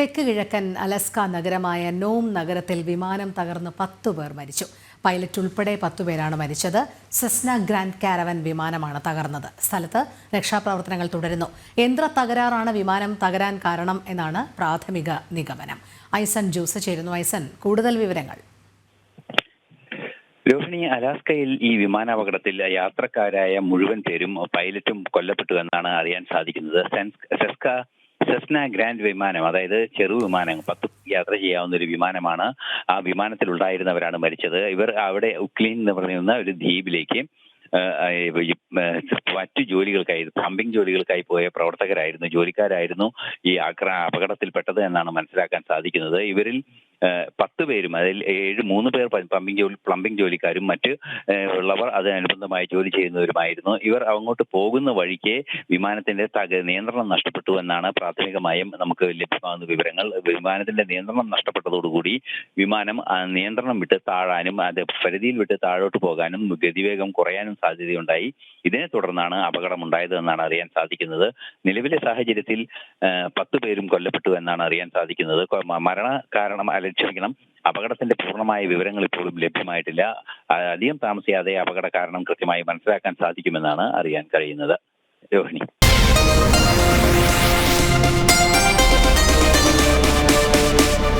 തെക്ക് കിഴക്കൻ അലസ്ക നഗരമായ നോം നഗരത്തിൽ വിമാനം തകർന്ന് 10 പേർ മരിച്ചു. പൈലറ്റ് ഉൾപ്പെടെ 10 പേരാണ് മരിച്ചത്. സെസ്ന ഗ്രാൻഡ് കാരവൻ വിമാനമാണ് തകർന്നത്. സ്ഥലത്ത് രക്ഷാപ്രവർത്തനങ്ങൾ തുടരുന്നു. യന്ത്ര തകരാറാണ് വിമാനം തകരാൻ കാരണം എന്നാണ് പ്രാഥമിക നിഗമനം. ഐസൻ ജോസ് ചേരുന്നു. ഐസൻ, കൂടുതൽ വിവരങ്ങൾ. രോഹിണി, അലാസ്കയിൽ ഈ വിമാനാപകടത്തിൽ യാത്രക്കാരായ മുഴുവൻ പേരും പൈലറ്റും കൊല്ലപ്പെട്ടു എന്നാണ് അറിയാൻ സാധിക്കുന്നത്. സെസ്ന ഗ്രാൻഡ് വിമാനം, അതായത് ചെറു വിമാനം, 10 യാത്ര ചെയ്യാവുന്ന ഒരു വിമാനമാണ്. ആ വിമാനത്തിൽ ഉണ്ടായിരുന്നവരാണ് മരിച്ചത്. ഇവർ അവിടെ ഉക്ലീൻ എന്ന് പറയുന്ന ഒരു ദ്വീപിലേക്ക് മറ്റു ജോലികൾക്കായി, പ്ലംബിംഗ് ജോലികൾക്കായി പോയ പ്രവർത്തകരായിരുന്നു, ജോലിക്കാരായിരുന്നു ഈ അപകടത്തിൽപ്പെട്ടത് എന്നാണ് മനസ്സിലാക്കാൻ സാധിക്കുന്നത്. ഇവരിൽ 10 പേരും, അതിൽ 3 പേർ പ്ലംബിംഗ് ജോലിക്കാരും മറ്റ് ഉള്ളവർ അതിനനുബന്ധമായി ജോലി ചെയ്യുന്നവരുമായിരുന്നു. ഇവർ അങ്ങോട്ട് പോകുന്ന വഴിക്ക് വിമാനത്തിന്റെ നിയന്ത്രണം നഷ്ടപ്പെട്ടു എന്നാണ് പ്രാഥമികമായും നമുക്ക് ലഭ്യമാകുന്ന വിവരങ്ങൾ. വിമാനത്തിന്റെ നിയന്ത്രണം നഷ്ടപ്പെട്ടതോടുകൂടി വിമാനം നിയന്ത്രണം വിട്ട് താഴാനും അത് പരിധിയിൽ വിട്ട് താഴോട്ട് പോകാനും ഗതിവേഗം കുറയാനും സാധ്യതയുണ്ടായി. ഇതിനെ തുടർന്നാണ് അപകടമുണ്ടായത് എന്നാണ് അറിയാൻ സാധിക്കുന്നത്. നിലവിലെ സാഹചര്യത്തിൽ 10 പേരും കൊല്ലപ്പെട്ടു എന്നാണ് അറിയാൻ സാധിക്കുന്നത്. മരണ കാരണം അപകടത്തിന്റെ പൂർണ്ണമായ വിവരങ്ങൾ ഇപ്പോഴും ലഭ്യമായിട്ടില്ല. അധികം താമസിയാതെ അപകട കാരണം കൃത്യമായി മനസ്സിലാക്കാൻ സാധിക്കുമെന്നാണ് അറിയാൻ കഴിയുന്നത്. രോഹിണി.